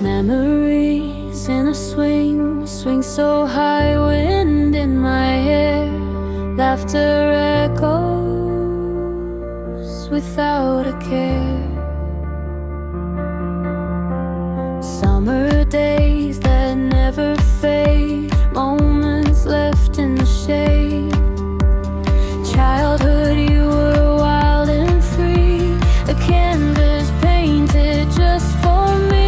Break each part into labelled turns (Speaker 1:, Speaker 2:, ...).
Speaker 1: Memories in a swing, swing so high, wind in my hair. Laughter echoes without a care. Summer days that never fade, moments left in the shade. Childhood, you were wild and free, a canvas painted just for me.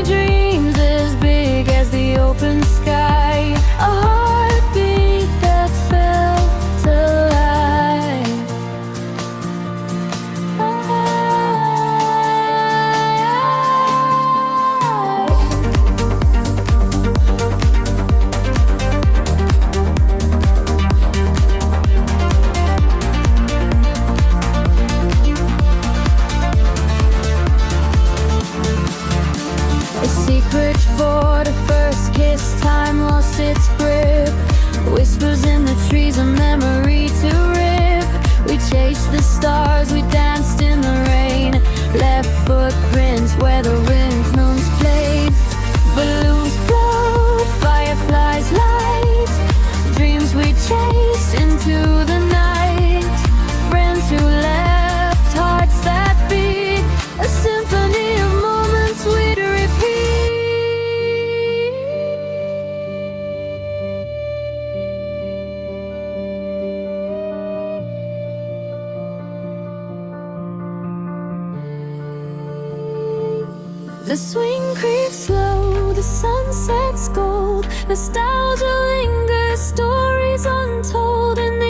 Speaker 1: Dreams as big as the open sky, a heartbeat that felt alive. A secret for the first kiss, time lost its grip. Whispers in the trees, a memory to rip. We chased the stars, we danced in the rain. Left footprints where the wind's moons played. Balloons float, fireflies light. Dreams we chased into the night. Friends who left, hearts that beat. A symphony of moments we'd repeat. The swing creeps slow, the sunset's gold. Nostalgia lingers, stories untold in the